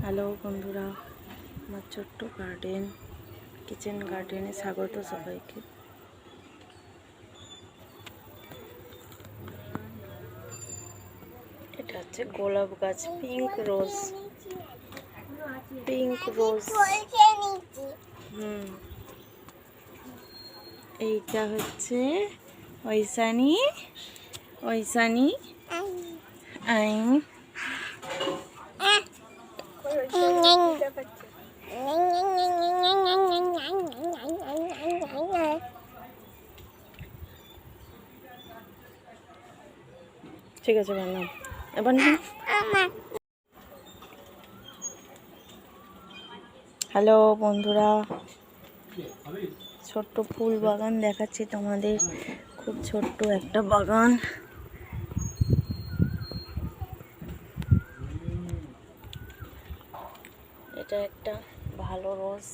Hello বন্ধুরা, আমার ছোট্ট গার্ডেন কিচেন গার্ডেনে স্বাগত সবাইকে। এটা হচ্ছে গোলাপ গাছ, পিঙ্ক রোজ। এইটা হচ্ছে ঐশানী ঠিক আছে বানাও এবার না। হ্যালো বন্ধুরা, ছোট্ট ফুল বাগান দেখাচ্ছি তোমাদের। খুব ছোট্ট একটা বাগান। এটা একটা ভালো রোজ,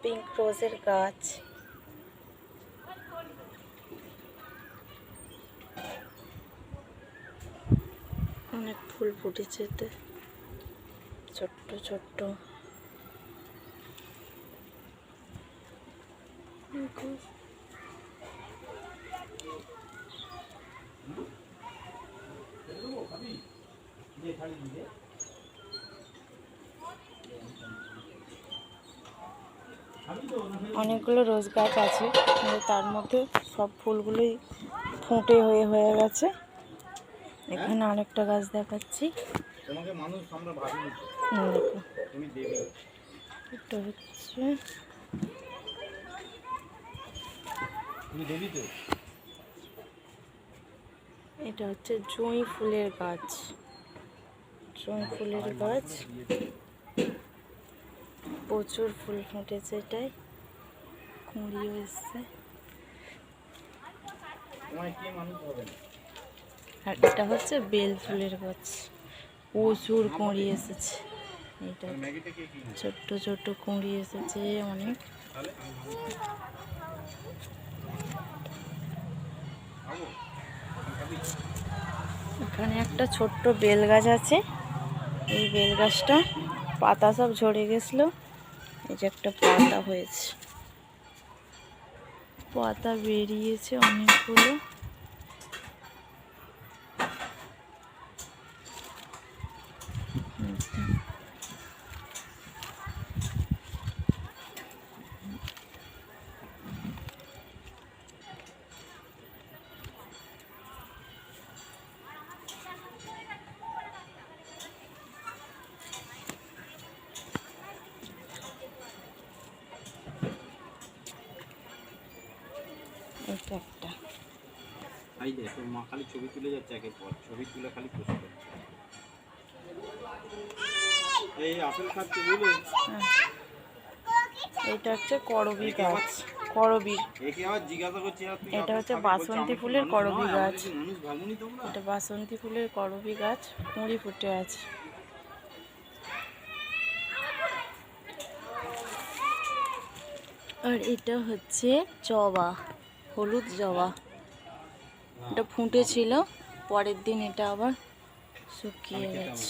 পিঙ্ক রোজের গাছ। অনেক ফুল ফুটেছে এতে, ছোট্ট ছোট্ট। অনেকগুলো রোজ গাছ আছে, কিন্তু তার মধ্যে সব ফুলগুলোই ফুটে হয়ে গেছে। এখানে আরেকটা গাছ দেখাচ্ছি। এটা হচ্ছে এটা হচ্ছে জুঁই ফুলের গাছ। প্রচুর ফুল ফুটেছে, এটাই কুঁড়িও এসছে। আর এটা হচ্ছে বেল ফুলের গাছ, প্রচুর কুঁড়ি এসেছে। এটা ছোট্ট ছোট্ট কুঁড়ি এসেছে অনেক। এখানে একটা ছোট্ট বেল গাছ আছে। এই বেল গাছটা পাতা সব ঝরে গেছিল, এই যে একটা পাতা হয়েছে, পাতা বেরিয়েছে অনেকগুলো। এটা একটা এই যে তোর মা খালি ছবি তুলে যাচ্ছে, একের পর ছবি তুলে খালি পোস্ট করছে। এই আপেল খাচ্ছে বুঝলে। এটা হচ্ছে করবি গাছ, করবি। একে আবার জিজ্ঞাসা করছি এটা হচ্ছে বাসন্তী ফুলের করবি গাছ। এটা বাসন্তী ফুলের করবি গাছ, কুঁড়ি ফুটে আছে। আর এটা হচ্ছে জবা, হলুদ জবা। এটা ফুটেছিল, পরের দিন এটা আবার শুকিয়ে গেছে।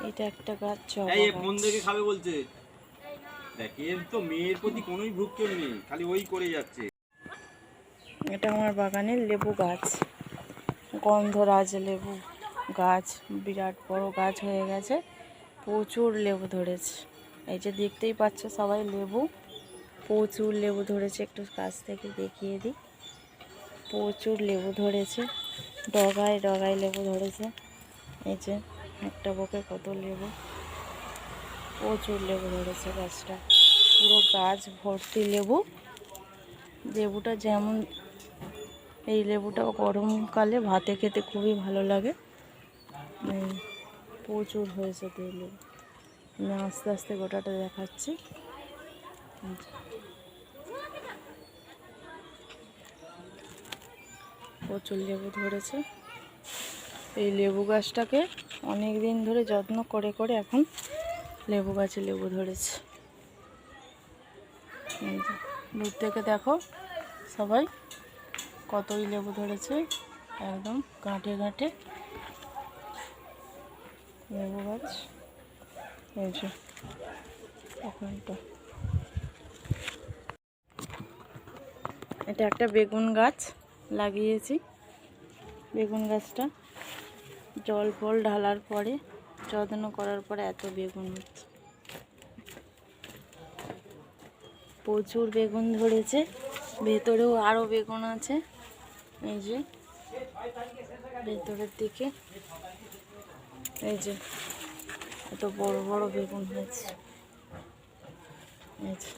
এটা একটা গাছ, জবা গাছ। ফোন দেখে খাবে বলছে। দেখ এর তো মেয়ের প্রতি কোনোই ভ্রুক্ষেপ নেই, খালি ওই করে যাচ্ছে। এটা আমার বাগানের লেবু গাছ, গন্ধরাজ লেবু গাছ। বিরাট বড় গাছ হয়ে গেছে, প্রচুর লেবু ধরেছে। এই যে দেখতেই পাচ্ছ সবাই, লেবু, প্রচুর লেবু ধরেছে। একটু কাছ থেকে দেখিয়ে দিই, প্রচুর লেবু ধরেছে, ডগায় ডগায় লেবু ধরেছে। এই যে একটা বকে কত লেবু, প্রচুর লেবু ধরেছে গাছটা, পুরো গাছ ভর্তি লেবু। লেবুটা যেমন, এই লেবুটা গরমকালে ভাতে খেতে খুবই ভালো লাগে। প্রচুর হয়েছে তো লেবু। আমি আস্তে আস্তে গোটাটা দেখাচ্ছি। প্রচুর লেবু ধরেছে। এই লেবু গাছটাকে অনেক দিন ধরে যত্ন করে করে এখন লেবু গাছে লেবু ধরেছে। দূর থেকে দেখো সবাই, কতই লেবু ধরেছে, একদম গাঁটে গাঁটে। লেবু গাছ, এই যে ওখানটা। এটা একটা বেগুন গাছ লাগিয়েছি। বেগুন গাছটা জল ফল ঢালার পরে, যত্ন করার পরে এত বেগুন হচ্ছে। প্রচুর বেগুন ধরেছে, ভেতরেও আরও বেগুন আছে। এই যে ভেতরের দিকে এই যে এত বড় বড় বেগুন হয়েছে। এই যে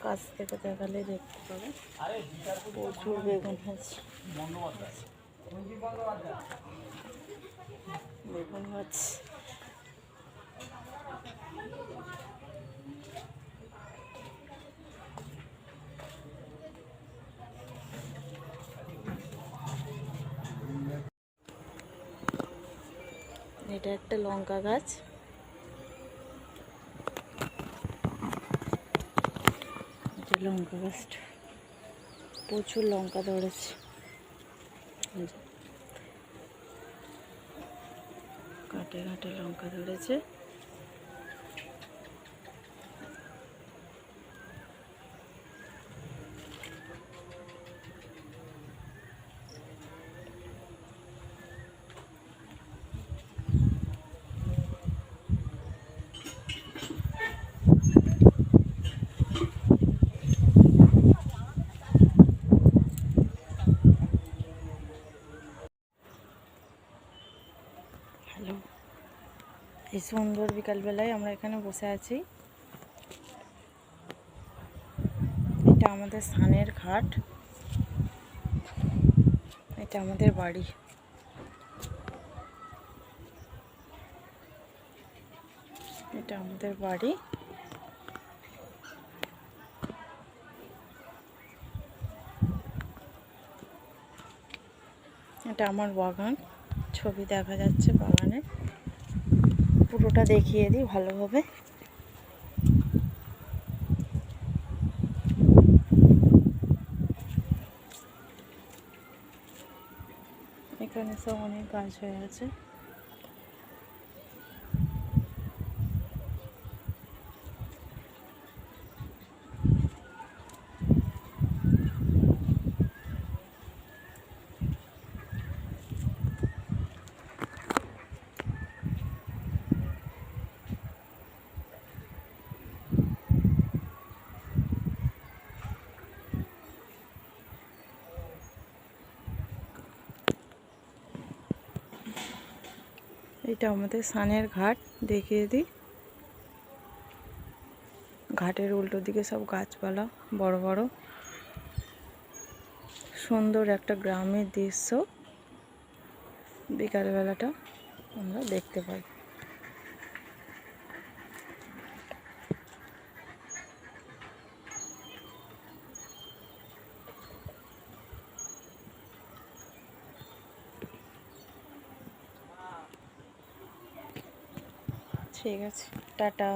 কাছ থেকে দেখালে দেখতে পাবে প্রচুর বেগুন হয়েছে। বেগুন হচ্ছে। এটা একটা লঙ্কা গাছ। এটা লঙ্কা গাছটা প্রচুর লঙ্কা ধরেছে। ঘাটে ঘাটে লঙ্কা ধরেছে। হ্যালো, এই সুন্দর বিকালবেলায় আমরা এখানে বসে আছি। এটা আমাদের স্নানের ঘাট, এটা আমাদের বাড়ি। এটা আমাদের বাড়ি। এটা আমার বাগান, ছবি দেখা যাচ্ছে বাগানে। পুরোটা দেখিয়ে দিই ভালোভাবে। এখানে সব অনেক গাছ হয়ে আছে। এটা আমাদের স্নানের ঘাট, দেখিয়ে দিই। ঘাটের উল্টো দিকে সব গাছপালা বড় বড়। সুন্দর একটা গ্রামের দৃশ্য বিকালবেলাটা আমরা দেখতে পাই। ঠিক আছে, টাটা।